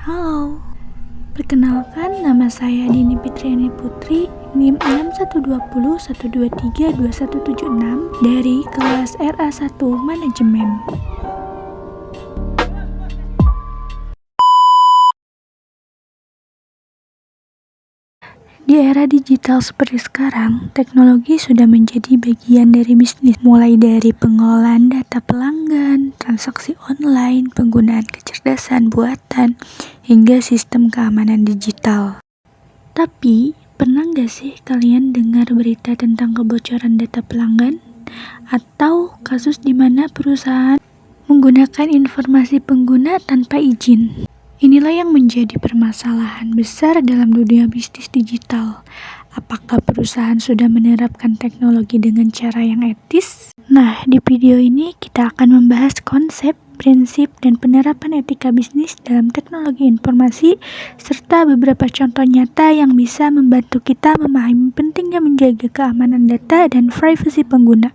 Halo, perkenalkan nama saya Dini Fitriani Putri, NIM 6120123276 dari kelas RA1 Manajemen. Di era digital seperti sekarang, teknologi sudah menjadi bagian dari bisnis, mulai dari pengelolaan data pelanggan, transaksi online, penggunaan kecerdasan buatan, hingga sistem keamanan digital. Tapi, pernah nggak sih kalian dengar berita tentang kebocoran data pelanggan? Atau kasus di mana perusahaan menggunakan informasi pengguna tanpa izin? Inilah yang menjadi permasalahan besar dalam dunia bisnis digital. Apakah perusahaan sudah menerapkan teknologi dengan cara yang etis? Nah, di video ini kita akan membahas konsep, prinsip, dan penerapan etika bisnis dalam teknologi informasi, serta beberapa contoh nyata yang bisa membantu kita memahami pentingnya menjaga keamanan data dan privasi pengguna.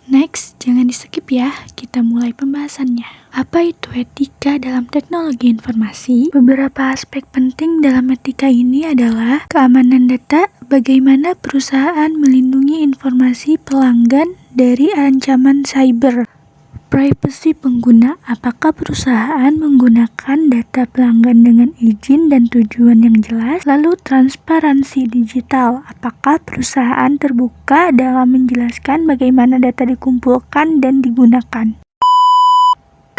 Next, jangan di-skip ya, kita mulai pembahasannya. Apa itu etika dalam teknologi informasi? Beberapa aspek penting dalam etika ini adalah keamanan data, bagaimana perusahaan melindungi informasi pelanggan dari ancaman cyber. Privasi pengguna, apakah perusahaan menggunakan data pelanggan dengan izin dan tujuan yang jelas? Lalu transparansi digital, apakah perusahaan terbuka dalam menjelaskan bagaimana data dikumpulkan dan digunakan?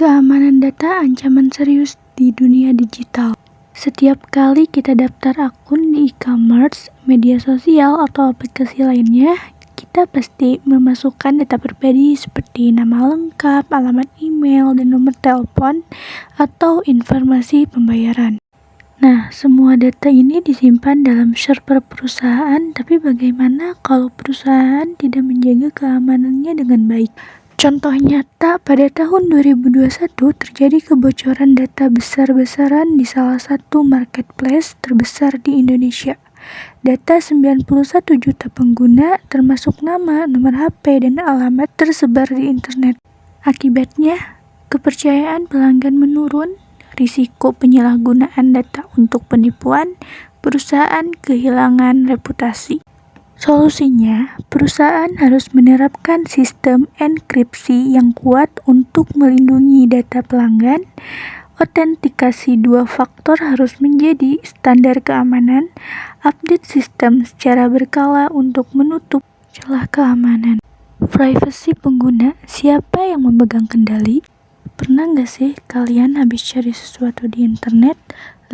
Keamanan data ancaman serius di dunia digital. Setiap kali kita daftar akun di e-commerce, media sosial, atau aplikasi lainnya, kita pasti memasukkan data pribadi seperti nama lengkap, alamat email, dan nomor telepon, atau informasi pembayaran. Nah, semua data ini disimpan dalam server perusahaan, tapi bagaimana kalau perusahaan tidak menjaga keamanannya dengan baik? Contoh nyata, pada tahun 2021 terjadi kebocoran data besar-besaran di salah satu marketplace terbesar di Indonesia. Data 91 juta pengguna termasuk nama, nomor HP, dan alamat tersebar di internet. Akibatnya, kepercayaan pelanggan menurun, risiko penyalahgunaan data untuk penipuan, perusahaan kehilangan reputasi. Solusinya, perusahaan harus menerapkan sistem enkripsi yang kuat untuk melindungi data pelanggan. Autentikasi 2 faktor harus menjadi standar keamanan, update sistem secara berkala untuk menutup celah keamanan. Privasi pengguna, siapa yang memegang kendali? Pernah nggak sih kalian habis cari sesuatu di internet,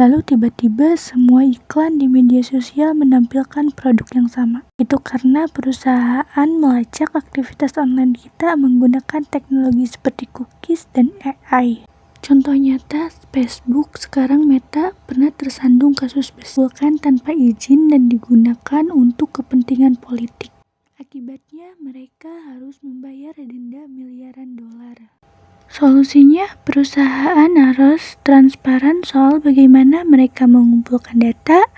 lalu tiba-tiba semua iklan di media sosial menampilkan produk yang sama? Itu karena perusahaan melacak aktivitas online kita menggunakan teknologi seperti cookies dan AI. Contoh nyata, Facebook, sekarang Meta, pernah tersandung kasus bukan tanpa izin dan digunakan untuk kepentingan politik. Akibatnya, mereka harus membayar denda miliaran dolar. Solusinya, perusahaan harus transparan soal bagaimana mereka mengumpulkan data,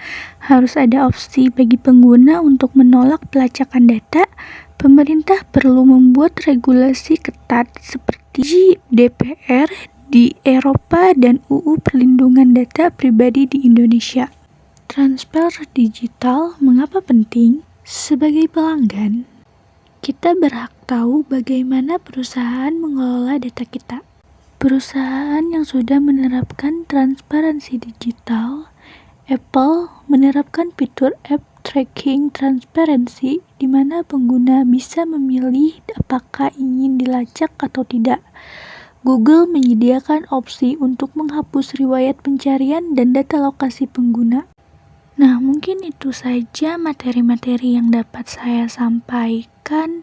harus ada opsi bagi pengguna untuk menolak pelacakan data. Pemerintah perlu membuat regulasi ketat seperti GDPR di Eropa dan UU Perlindungan Data Pribadi di Indonesia. Transfer digital mengapa penting? Sebagai pelanggan, kita berhak tahu bagaimana perusahaan mengelola data kita. Perusahaan yang sudah menerapkan transparansi digital, Apple menerapkan fitur App Tracking Transparency di mana pengguna bisa memilih apakah ingin dilacak atau tidak. Google menyediakan opsi untuk menghapus riwayat pencarian dan data lokasi pengguna. Nah, mungkin itu saja materi-materi yang dapat saya sampaikan.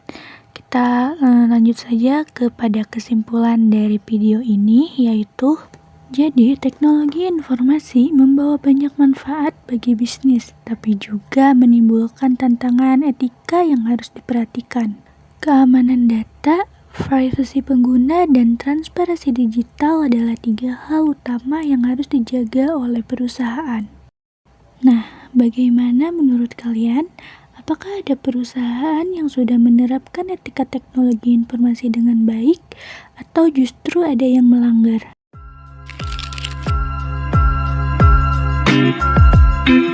Kita lanjut saja kepada kesimpulan dari video ini, yaitu jadi teknologi informasi membawa banyak manfaat bagi bisnis, tapi juga menimbulkan tantangan etika yang harus diperhatikan. Keamanan data, privasi pengguna, dan transparansi digital adalah 3 hal utama yang harus dijaga oleh perusahaan. Nah, bagaimana menurut kalian? Apakah ada perusahaan yang sudah menerapkan etika teknologi informasi dengan baik, atau justru ada yang melanggar? Thank